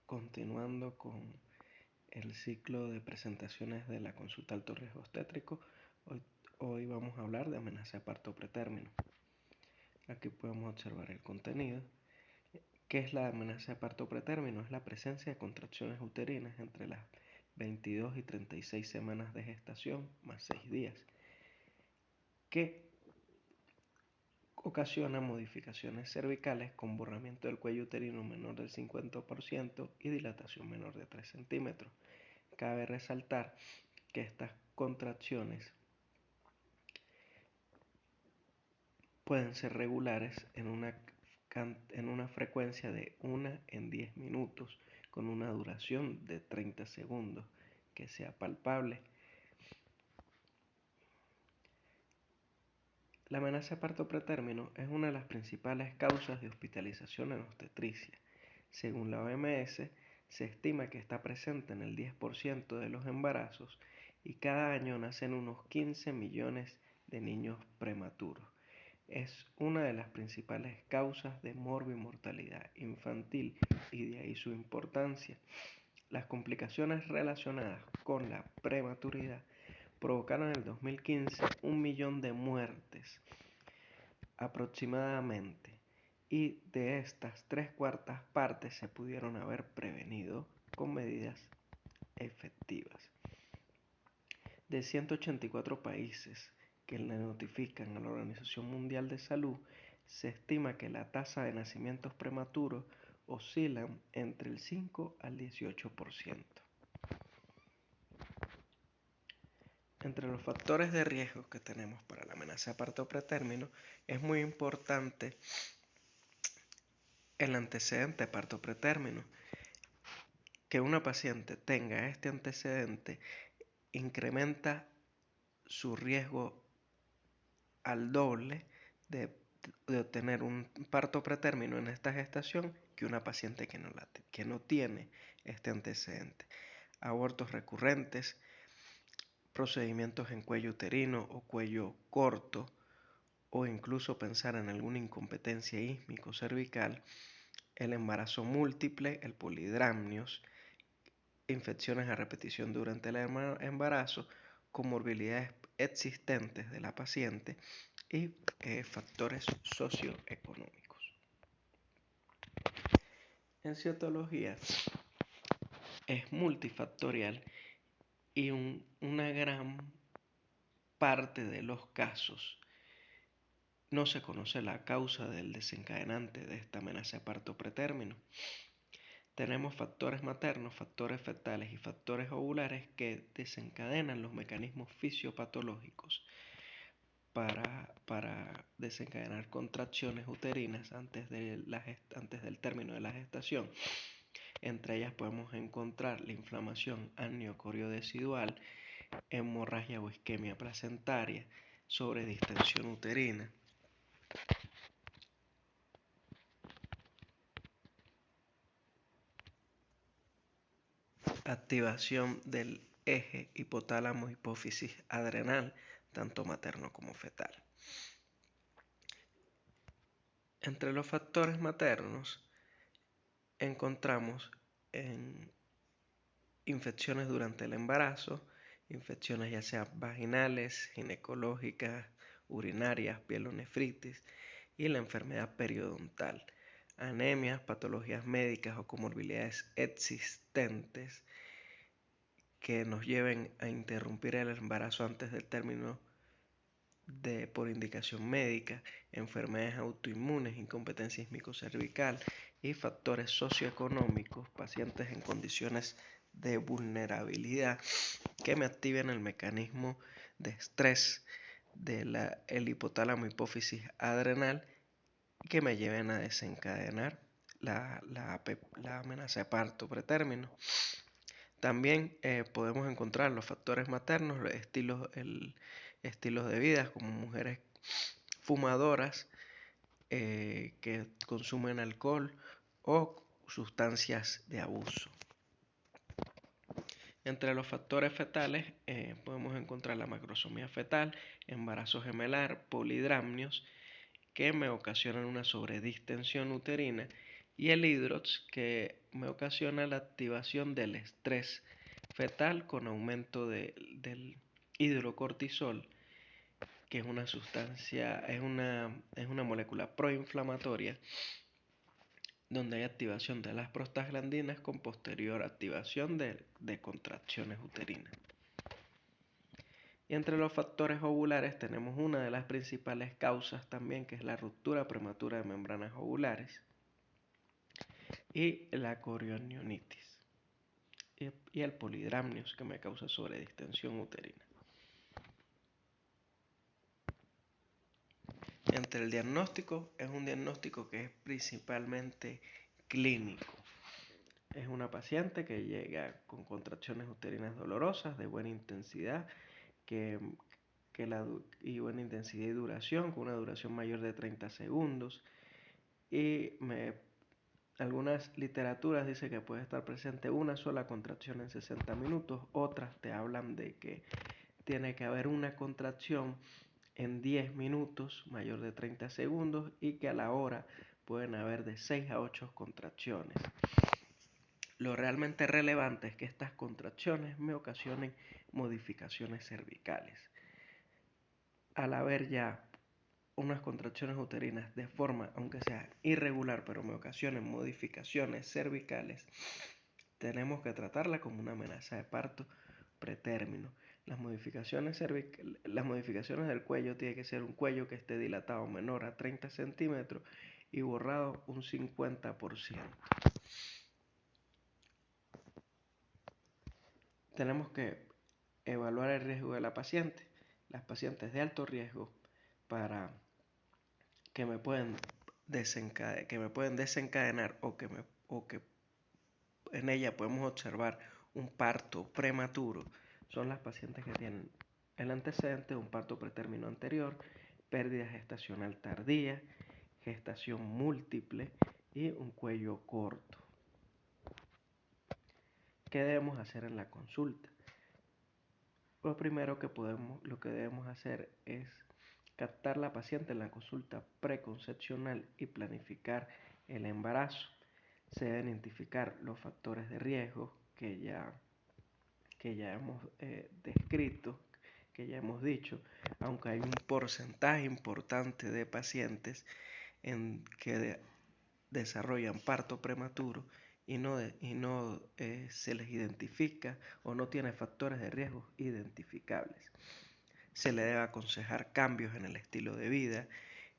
continuando con el ciclo de presentaciones de la consulta alto riesgo obstétrico, hoy vamos a hablar de amenaza de parto pretérmino. Aquí podemos observar el contenido. ¿Qué es la amenaza de parto pretérmino? Es la presencia de contracciones uterinas entre las 22 y 36 semanas de gestación más 6 días, que ocasiona modificaciones cervicales con borramiento del cuello uterino menor del 50% y dilatación menor de 3 centímetros. Cabe resaltar que estas contracciones pueden ser regulares en una frecuencia de 1 en 10 minutos con una duración de 30 segundos que sea palpable. La amenaza de parto pretérmino es una de las principales causas de hospitalización en obstetricia. Según la OMS, se estima que está presente en el 10% de los embarazos y cada año nacen unos 15 millones de niños prematuros. Es una de las principales causas de morbimortalidad infantil y de ahí su importancia. Las complicaciones relacionadas con la prematuridad provocaron en el 2015 1 millón de muertes aproximadamente, y de estas 3/4 partes se pudieron haber prevenido con medidas efectivas. De 184 países que le notifican a la Organización Mundial de Salud, se estima que la tasa de nacimientos prematuros oscila entre el 5 al 18%. Entre los factores de riesgo que tenemos para la amenaza de parto pretérmino, es muy importante el antecedente de parto pretérmino. Que una paciente tenga este antecedente incrementa su riesgo al doble de obtener un parto pretérmino en esta gestación que una paciente que no tiene este antecedente. Abortos recurrentes, procedimientos en cuello uterino o cuello corto, o incluso pensar en alguna incompetencia ísmico-cervical, el embarazo múltiple, el polidramnios, infecciones a repetición durante el embarazo, comorbilidades existentes de la paciente y factores socioeconómicos. En citología es multifactorial y una gran parte de los casos no se conoce la causa del desencadenante de esta amenaza de parto pretérmino. Tenemos factores maternos, factores fetales y factores ovulares que desencadenan los mecanismos fisiopatológicos para desencadenar contracciones uterinas antes del término de la gestación. Entre ellas podemos encontrar la inflamación amniocoriodecidual, hemorragia o isquemia placentaria, sobredistensión uterina, activación del eje hipotálamo-hipófisis adrenal, tanto materno como fetal. Entre los factores maternos encontramos infecciones durante el embarazo, infecciones ya sean vaginales, ginecológicas, urinarias, pielonefritis y la enfermedad periodontal, anemias, patologías médicas o comorbilidades existentes que nos lleven a interrumpir el embarazo antes del término por indicación médica, enfermedades autoinmunes, incompetencia ismico-cervical y factores socioeconómicos, pacientes en condiciones de vulnerabilidad que me activen el mecanismo de estrés del hipotálamo hipófisis adrenal que me lleven a desencadenar la amenaza de parto pretérmino. También podemos encontrar los factores maternos, los estilos de vida, como mujeres fumadoras que consumen alcohol o sustancias de abuso. Entre los factores fetales podemos encontrar la macrosomía fetal, embarazo gemelar, polidramnios, que me ocasionan una sobredistensión uterina y el hidrox, que me ocasiona la activación del estrés fetal con aumento del hidrocortisol, que es una sustancia, es una molécula proinflamatoria donde hay activación de las prostaglandinas con posterior activación de contracciones uterinas. Y entre los factores ovulares tenemos una de las principales causas también, que es la ruptura prematura de membranas ovulares y la corionionitis y el polidramnios, que me causa sobredistensión uterina. Entre el diagnóstico, es un diagnóstico que es principalmente clínico. Es una paciente que llega con contracciones uterinas dolorosas de buena intensidad y buena intensidad y duración, con una duración mayor de 30 segundos. Y algunas literaturas dicen que puede estar presente una sola contracción en 60 minutos, otras te hablan de que tiene que haber una contracción en 10 minutos mayor de 30 segundos y que a la hora pueden haber de 6 a 8 contracciones. Lo realmente relevante es que estas contracciones me ocasionen modificaciones cervicales. Al haber ya unas contracciones uterinas de forma, aunque sea irregular, pero me ocasionen modificaciones cervicales, tenemos que tratarla como una amenaza de parto pretérmino. Las modificaciones del cuello tiene que ser un cuello que esté dilatado menor a 30 centímetros y borrado un 50%. Tenemos que evaluar el riesgo de la paciente. Las pacientes de alto riesgo para que me pueden desencadenar o que en ella podemos observar un parto prematuro son las pacientes que tienen el antecedente de un parto pretérmino anterior, pérdida gestacional tardía, gestación múltiple y un cuello corto. ¿Qué debemos hacer en la consulta? Lo primero lo que debemos hacer es captar la paciente en la consulta preconcepcional y planificar el embarazo. Se deben identificar los factores de riesgo que ya hemos descrito, que ya hemos dicho, aunque hay un porcentaje importante de pacientes que desarrollan parto prematuro y no se les identifica o no tiene factores de riesgo identificables. Se le debe aconsejar cambios en el estilo de vida,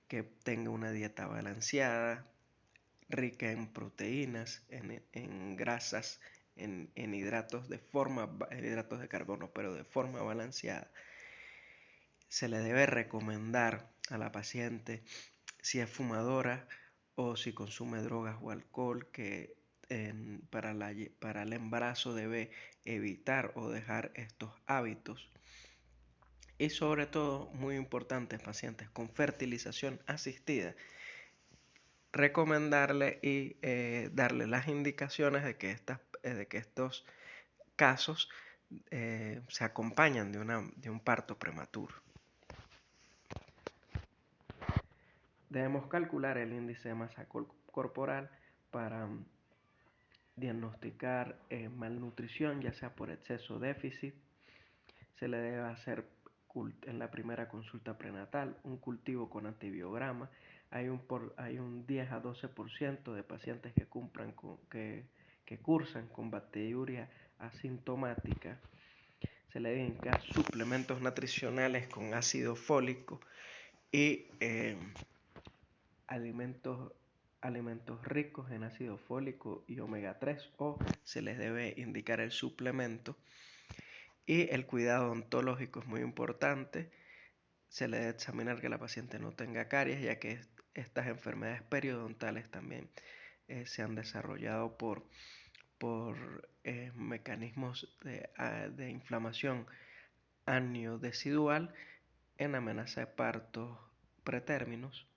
que tenga una dieta balanceada, rica en proteínas, en grasas, en hidratos hidratos de carbono, pero de forma balanceada. Se le debe recomendar a la paciente, si es fumadora o si consume drogas o alcohol, que para el embarazo debe evitar o dejar estos hábitos. Y sobre todo, muy importante, pacientes con fertilización asistida, recomendarle y darle las indicaciones de que estos casos se acompañan de un parto prematuro. Debemos calcular el índice de masa corporal para diagnosticar malnutrición, ya sea por exceso o déficit. Se le debe hacer en la primera consulta prenatal un cultivo con antibiograma. Hay un 10 a 12% de pacientes que cursan con bacteriuria asintomática. Se le deben indicar suplementos nutricionales con ácido fólico y alimentos ricos en ácido fólico y omega 3, o se les debe indicar el suplemento. Y el cuidado odontológico es muy importante. Se le debe examinar que la paciente no tenga caries, ya que estas enfermedades periodontales también se han desarrollado por mecanismos de inflamación aniodesidual en amenaza de partos pretérminos.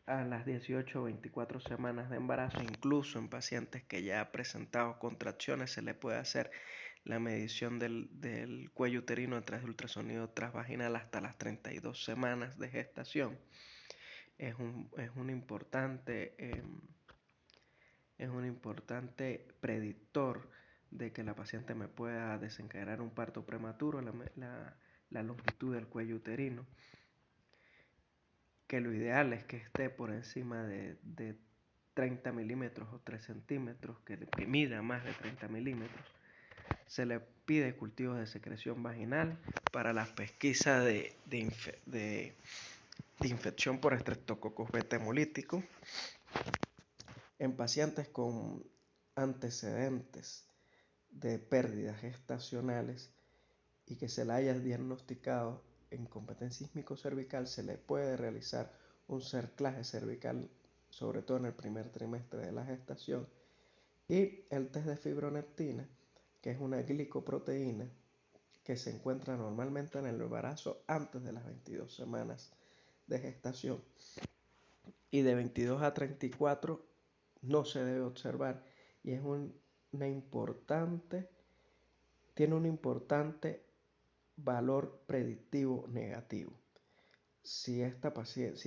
A las 18 o 24 semanas de embarazo, incluso en pacientes que ya han presentado contracciones, se le puede hacer la medición del cuello uterino a través de ultrasonido transvaginal hasta las 32 semanas de gestación. es un importante, es un importante predictor de que la paciente me pueda desencadenar un parto prematuro, la longitud del cuello uterino, que lo ideal es que esté por encima de 30 milímetros o 3 centímetros, que mida más de 30 milímetros. Se le pide cultivos de secreción vaginal para la pesquisa de infección por Streptococcus beta hemolítico en pacientes con antecedentes de pérdidas gestacionales y que se la haya diagnosticado en competencia sísmico-cervical. Se le puede realizar un cerclaje cervical, sobre todo en el primer trimestre de la gestación, y el test de fibronectina, que es una glicoproteína que se encuentra normalmente en el embarazo antes de las 22 semanas de gestación, y de 22 a 34 no se debe observar, y es tiene un importante valor predictivo negativo. Si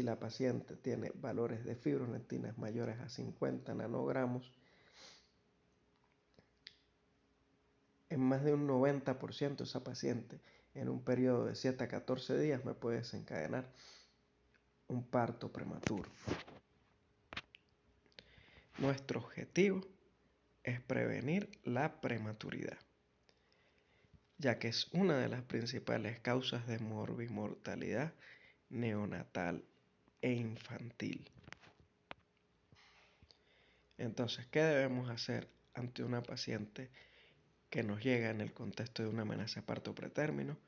la paciente tiene valores de fibronectinas mayores a 50 nanogramos, en más de un 90% esa paciente en un periodo de 7 a 14 días me puede desencadenar un parto prematuro. Nuestro objetivo es prevenir la prematuridad, ya que es una de las principales causas de morbimortalidad neonatal e infantil. Entonces, ¿qué debemos hacer ante una paciente que nos llega en el contexto de una amenaza de parto pretérmino?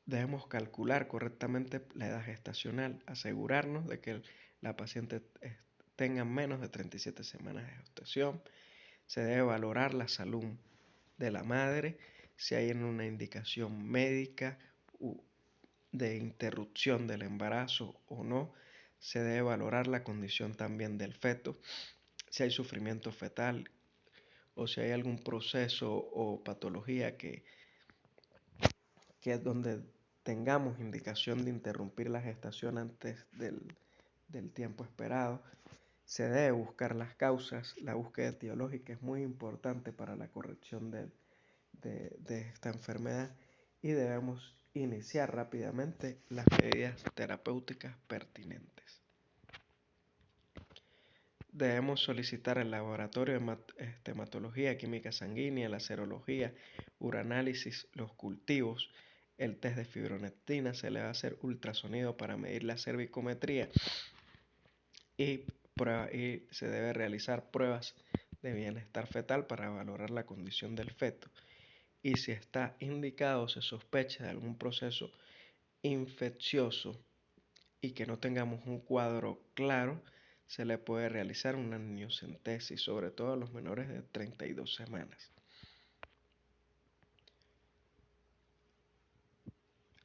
Debemos calcular correctamente la edad gestacional, asegurarnos de que la paciente tenga menos de 37 semanas de gestación. Se debe valorar la salud de la madre, si hay una indicación médica de interrupción del embarazo o no. Se debe valorar la condición también del feto, si hay sufrimiento fetal o si hay algún proceso o patología que es donde tengamos indicación de interrumpir la gestación antes del tiempo esperado. Se debe buscar las causas. La búsqueda etiológica es muy importante para la corrección de esta enfermedad, y debemos iniciar rápidamente las medidas terapéuticas pertinentes. Debemos solicitar el laboratorio de hematología, química sanguínea, la serología, uroanálisis, los cultivos, el test de fibronectina. Se le va a hacer ultrasonido para medir la cervicometría y se debe realizar pruebas de bienestar fetal para valorar la condición del feto. Y si está indicado, se sospecha de algún proceso infeccioso y que no tengamos un cuadro claro, se le puede realizar una amniocentesis, sobre todo a los menores de 32 semanas.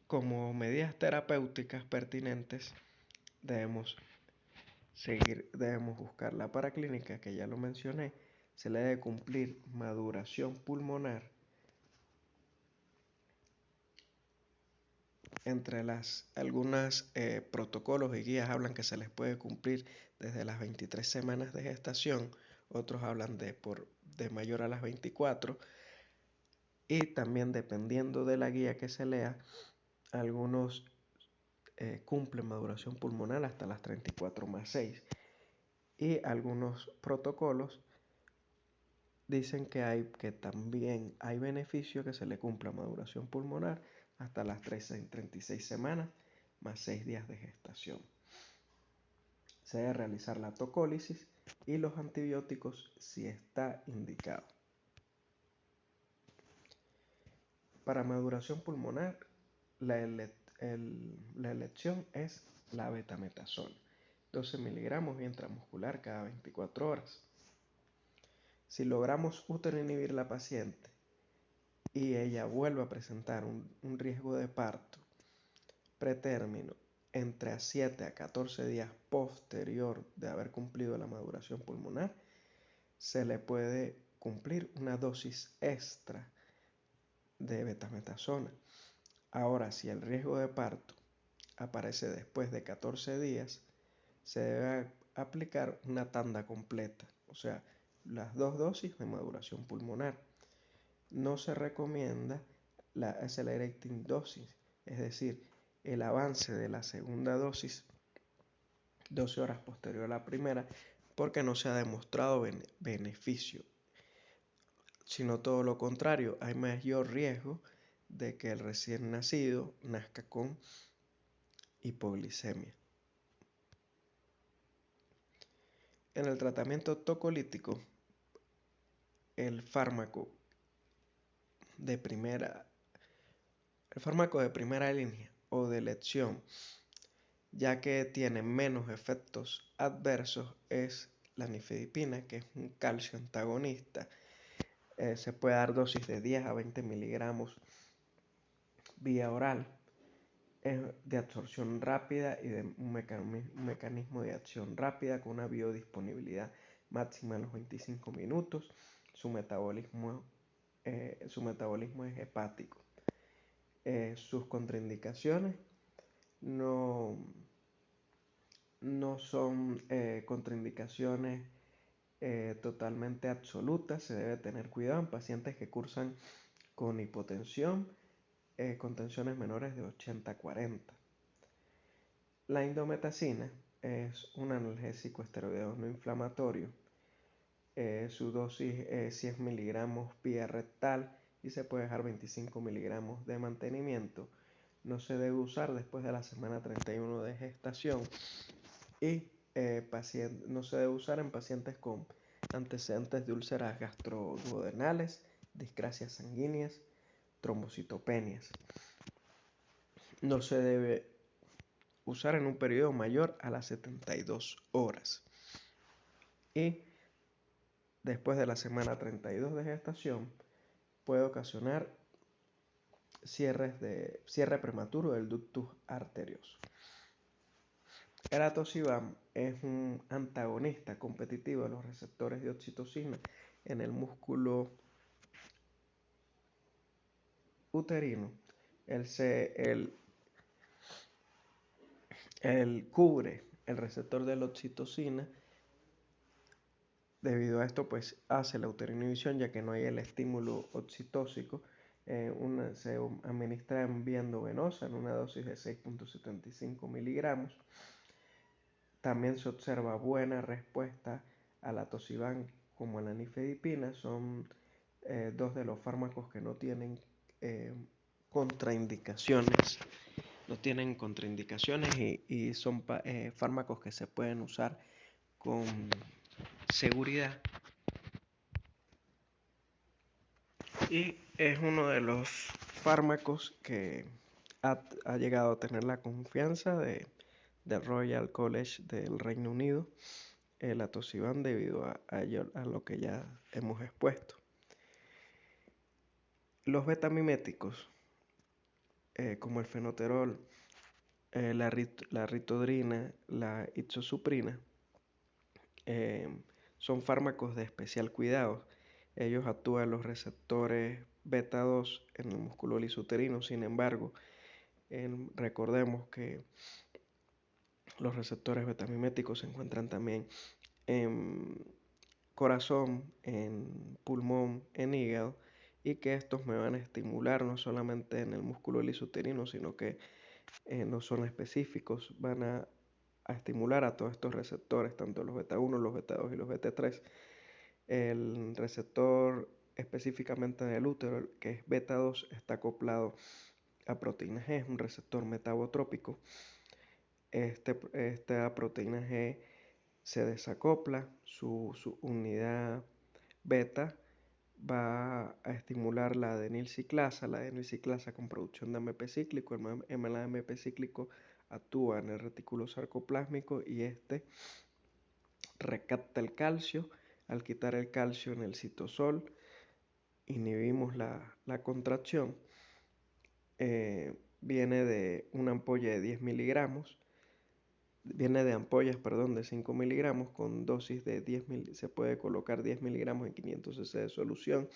Como medidas terapéuticas pertinentes, debemos buscar la paraclínica, que ya lo mencioné. Se le debe cumplir maduración pulmonar. Entre algunos protocolos y guías hablan que se les puede cumplir desde las 23 semanas de gestación, otros hablan de mayor a las 24, y también dependiendo de la guía que se lea, algunos cumplen maduración pulmonar hasta las 34 más 6, y algunos protocolos dicen que también hay beneficio que se le cumpla maduración pulmonar hasta las 36 semanas más 6 días de gestación. Se debe realizar la tocólisis y los antibióticos si está indicado. Para maduración pulmonar, la elección es la betametasona, 12 miligramos vía intramuscular cada 24 horas. Si logramos inhibir la paciente y ella vuelve a presentar un riesgo de parto pretérmino entre 7 a 14 días posterior de haber cumplido la maduración pulmonar, se le puede cumplir una dosis extra de betametasona. Ahora, si el riesgo de parto aparece después de 14 días, se debe aplicar una tanda completa, o sea, las 2 dosis de maduración pulmonar. No se recomienda la accelerating dosis, es decir, el avance de la segunda dosis 12 horas posterior a la primera, porque no se ha demostrado beneficio, sino todo lo contrario, hay mayor riesgo de que el recién nacido nazca con hipoglicemia. En el tratamiento tocolítico, el fármaco de primera línea o de elección, ya que tiene menos efectos adversos, es la nifedipina, que es un calcio antagonista. Se puede dar dosis de 10 a 20 miligramos vía oral. Es de absorción rápida y de un mecanismo de acción rápida con una biodisponibilidad máxima en los 25 minutos. Su metabolismo es hepático. Sus contraindicaciones no son contraindicaciones totalmente absolutas. Se debe tener cuidado en pacientes que cursan con hipotensión, con tensiones menores de 80-40. La indometacina es un analgésico esteroideo no inflamatorio. Su dosis es 100 miligramos vía rectal y se puede dejar 25 miligramos de mantenimiento. No se debe usar después de la semana 31 de gestación y no se debe usar en pacientes con antecedentes de úlceras gastroduodenales, discrasias sanguíneas, trombocitopenias. No se debe usar en un periodo mayor a las 72 horas. Y después de la semana 32 de gestación puede ocasionar cierre prematuro del ductus arterioso. El atosivam es un antagonista competitivo de los receptores de oxitocina en el músculo uterino. Él cubre el receptor de la oxitocina. Debido a esto, pues hace la uteroinhibición, ya que no hay el estímulo oxitóxico. Se administra en vía endovenosa en una dosis de 6.75 miligramos. También se observa buena respuesta al atosivam como a la nifedipina. Son dos de los fármacos que no tienen contraindicaciones. Y son fármacos que se pueden usar con seguridad. Y es uno de los fármacos que ha llegado a tener la confianza del Royal College del Reino Unido, el atosivam, debido a lo que ya hemos expuesto. Los betamiméticos, como el fenoterol, la ritodrina, la izosuprina, son fármacos de especial cuidado. Ellos actúan en los receptores beta 2 en el músculo lisouterino. Sin embargo, recordemos que los receptores betamiméticos se encuentran también en corazón, en pulmón, en hígado, y que estos me van a estimular no solamente en el músculo lisouterino, sino que no son específicos, van a estimular a todos estos receptores, tanto los beta 1, los beta 2 y los beta 3. El receptor específicamente del útero, que es beta 2, está acoplado a proteína G, es un receptor metabotrópico. Esta proteína G se desacopla, su unidad beta va a estimular la adenilciclasa con producción de AMP cíclico. El AMP cíclico actúa en el retículo sarcoplásmico y recapta el calcio. Al quitar el calcio en el citosol, inhibimos la contracción. Viene de una ampolla de 10 miligramos. Viene de ampollas, de 5 miligramos con dosis de 10 se puede colocar 10 miligramos en 500 cc de solución,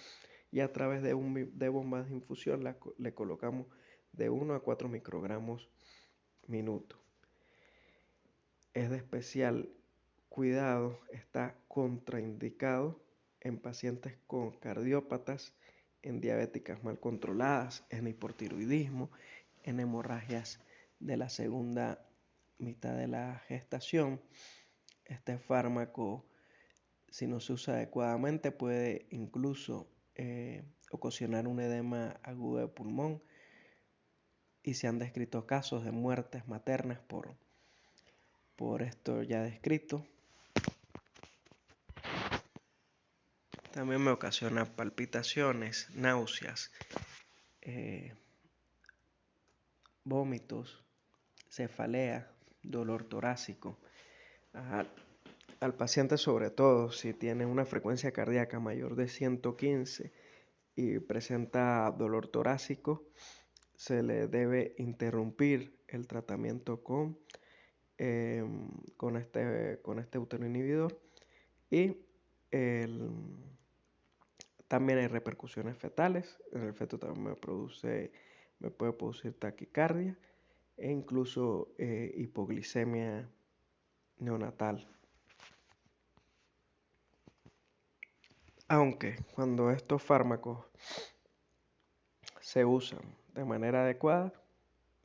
y a través de bombas de infusión le colocamos de 1 a 4 microgramos minuto. Es de especial cuidado, está contraindicado en pacientes con cardiópatas, en diabéticas mal controladas, en hipotiroidismo, en hemorragias de la segunda mitad de la gestación. Este fármaco, si no se usa adecuadamente, puede incluso ocasionar un edema agudo de pulmón, y se han descrito casos de muertes maternas por esto ya descrito. También me ocasiona palpitaciones, náuseas, vómitos, cefalea, dolor torácico. Al paciente, sobre todo si tiene una frecuencia cardíaca mayor de 115 y presenta dolor torácico, se le debe interrumpir el tratamiento con este autoinhibidor. Y también hay repercusiones fetales. En el feto también me puede producir taquicardia e incluso hipoglicemia neonatal. Aunque cuando estos fármacos se usan de manera adecuada,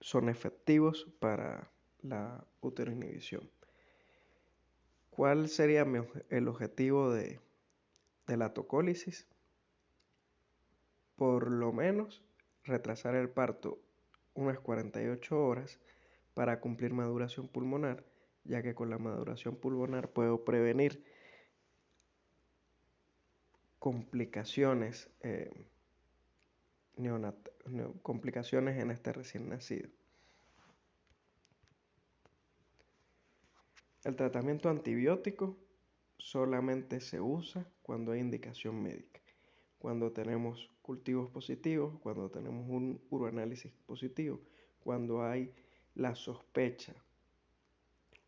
son efectivos para la uteroinhibición. ¿Cuál sería el objetivo de la tocólisis? Por lo menos retrasar el parto unas 48 horas para cumplir maduración pulmonar, ya que con la maduración pulmonar puedo prevenir complicaciones, complicaciones en este recién nacido. El tratamiento antibiótico solamente se usa cuando hay indicación médica, cuando tenemos cultivos positivos, cuando tenemos un uroanálisis positivo, cuando hay la sospecha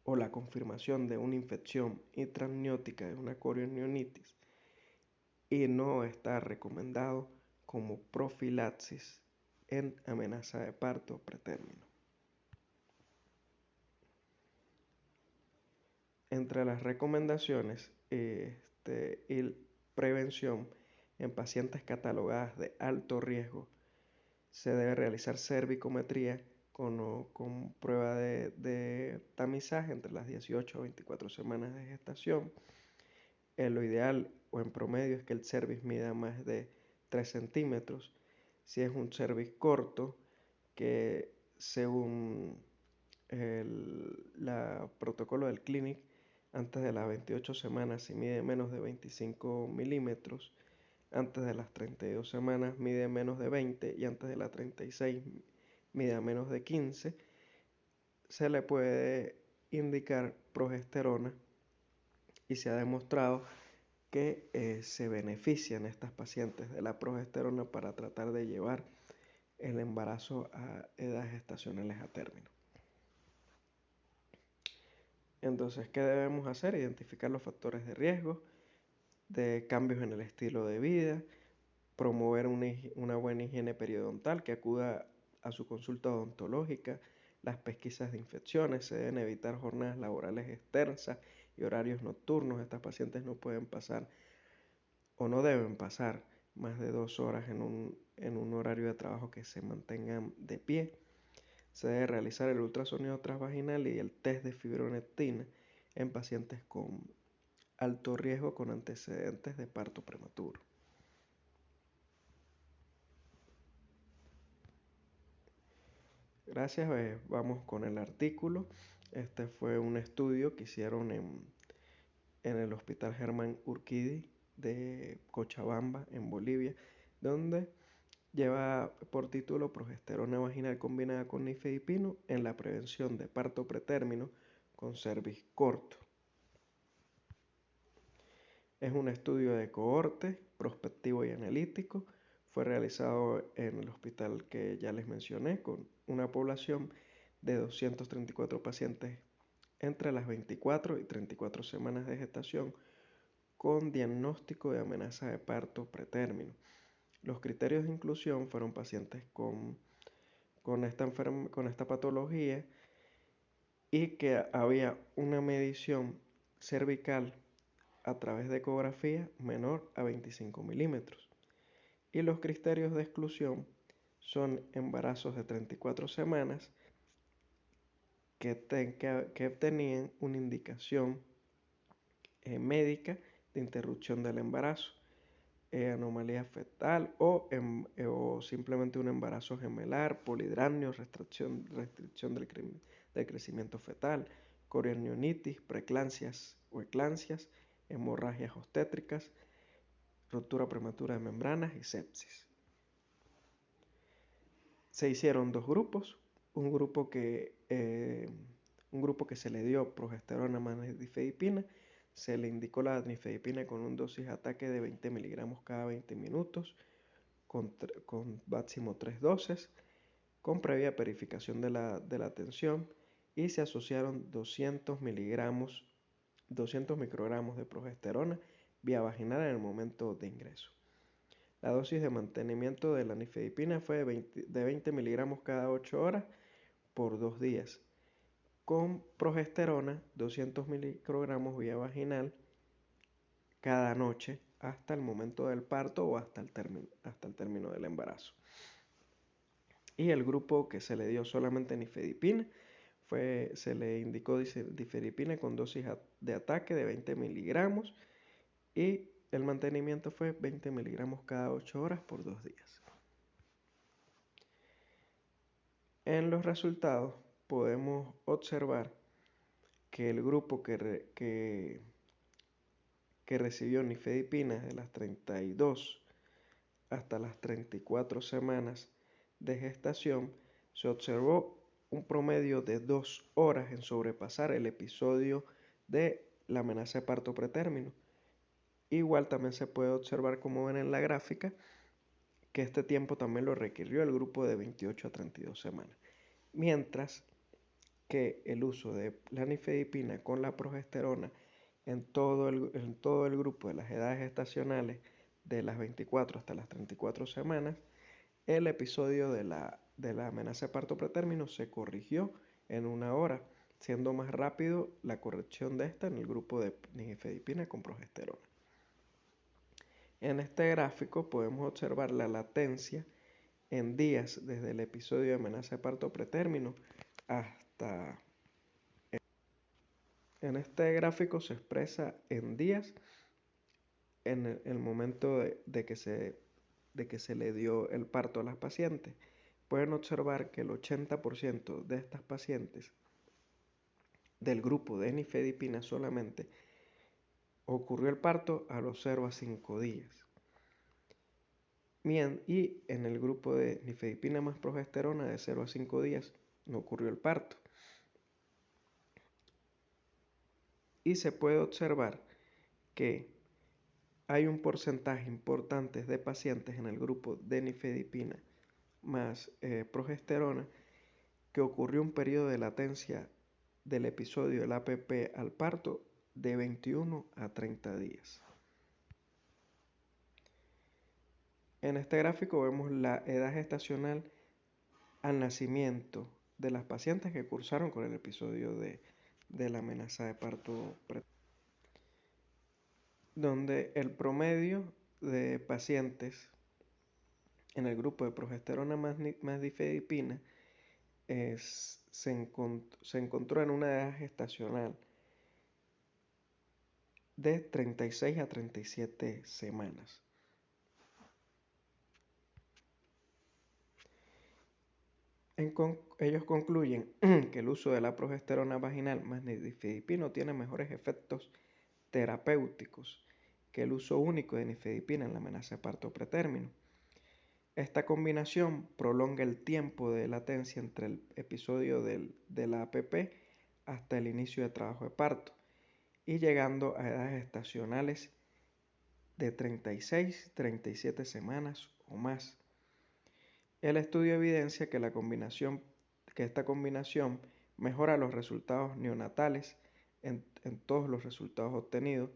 o la confirmación de una infección intramniótica de una corioneonitis, y no está recomendado como profilaxis en amenaza de parto pretérmino. Entre las recomendaciones y prevención en pacientes catalogadas de alto riesgo, se debe realizar cervicometría con prueba de tamizaje entre las 18 a 24 semanas de gestación. Lo ideal o en promedio es que el cervix mida más de 3 centímetros. Si es un cervix corto, que según el protocolo del Clinic, antes de las 28 semanas si mide menos de 25 milímetros, antes de las 32 semanas mide menos de 20 y antes de las 36 mide menos de 15, se le puede indicar progesterona, y se ha demostrado que se benefician estas pacientes de la progesterona para tratar de llevar el embarazo a edades gestacionales a término. Entonces, ¿qué debemos hacer? Identificar los factores de riesgo, de cambios en el estilo de vida, promover una buena higiene periodontal, que acuda a su consulta odontológica, las pesquisas de infecciones, se deben evitar jornadas laborales extensas y horarios nocturnos. Estas pacientes no pueden pasar o no deben pasar más de 2 horas en un horario de trabajo que se mantengan de pie. Se debe realizar el ultrasonido transvaginal y el test de fibronectina en pacientes con alto riesgo con antecedentes de parto prematuro. Gracias, vamos con el artículo. Este fue un estudio que hicieron en el Hospital Germán Urquidi de Cochabamba, en Bolivia, donde lleva por título Progesterona vaginal combinada con nifedipino en la prevención de parto pretérmino con cervix corto. Es un estudio de cohorte, prospectivo y analítico. Fue realizado en el hospital que ya les mencioné, con una población de 234 pacientes entre las 24 y 34 semanas de gestación, con diagnóstico de amenaza de parto pretérmino. Los criterios de inclusión fueron pacientes con esta patología y que había una medición cervical a través de ecografía menor a 25 milímetros. Y los criterios de exclusión son embarazos de 34 semanas que tenían una indicación médica de interrupción del embarazo, anomalía fetal o simplemente un embarazo gemelar, polidramnio, restricción del crecimiento fetal, corionionitis, preeclampsias o eclampsias, hemorragias obstétricas, ruptura prematura de membranas y sepsis. Se hicieron dos grupos, un grupo que se le dio progesterona más nifedipina. Se le indicó la nifedipina con un dosis ataque de 20 miligramos cada 20 minutos, con máximo 3 dosis, con previa verificación de la tensión, y se asociaron 200 microgramos de progesterona vía vaginal en el momento de ingreso. La dosis de mantenimiento de la nifedipina fue de 20 miligramos cada 8 horas por 2 días, con progesterona 200 microgramos vía vaginal cada noche hasta el momento del parto o hasta el término del embarazo. Y el grupo que se le dio solamente nifedipina, se le indicó nifedipina con dosis de ataque de 20 miligramos y el mantenimiento fue 20 miligramos cada 8 horas por 2 días. En los resultados podemos observar que el grupo que recibió nifedipina de las 32 hasta las 34 semanas de gestación, se observó un promedio de 2 horas en sobrepasar el episodio de la amenaza de parto pretérmino. Igual también se puede observar, como ven en la gráfica, que este tiempo también lo requirió el grupo de 28 a 32 semanas. Mientras que el uso de la nifedipina con la progesterona en todo el grupo de las edades gestacionales de las 24 hasta las 34 semanas, el episodio de la amenaza de parto pretérmino se corrigió en 1 hora, siendo más rápido la corrección de esta en el grupo de nifedipina con progesterona. En este gráfico podemos observar la latencia en días desde el episodio de amenaza de parto pretérmino hasta... En este gráfico se expresa en días en el momento de que se le dio el parto a las pacientes. Pueden observar que el 80% de estas pacientes del grupo de nifedipina solamente ocurrió el parto a los 0 a 5 días. Y en el grupo de nifedipina más progesterona de 0 a 5 días no ocurrió el parto. Y se puede observar que hay un porcentaje importante de pacientes en el grupo de nifedipina más progesterona que ocurrió un periodo de latencia del episodio del APP al parto de 21 a 30 días. En este gráfico vemos la edad gestacional al nacimiento de las pacientes que cursaron con el episodio de la amenaza de parto, donde el promedio de pacientes en el grupo de progesterona más nifedipina se encontró en una edad gestacional de 36 a 37 semanas. Ellos concluyen que el uso de la progesterona vaginal más nifedipina tiene mejores efectos terapéuticos que el uso único de nifedipina en la amenaza de parto pretérmino. Esta combinación prolonga el tiempo de latencia entre el episodio de la APP hasta el inicio de trabajo de parto, y llegando a edades gestacionales de 36, 37 semanas o más. El estudio evidencia que esta combinación mejora los resultados neonatales en todos los resultados obtenidos,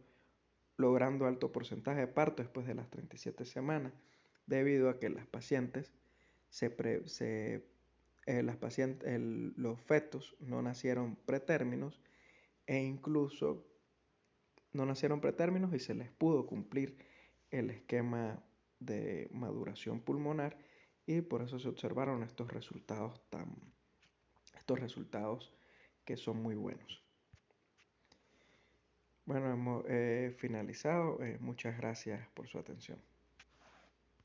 logrando alto porcentaje de parto después de las 37 semanas, debido a que las pacientes se los fetos no nacieron pretérminos e incluso no nacieron pretérminos y se les pudo cumplir el esquema de maduración pulmonar y por eso se observaron estos resultados que son muy buenos. Bueno, hemos finalizado. Muchas gracias por su atención.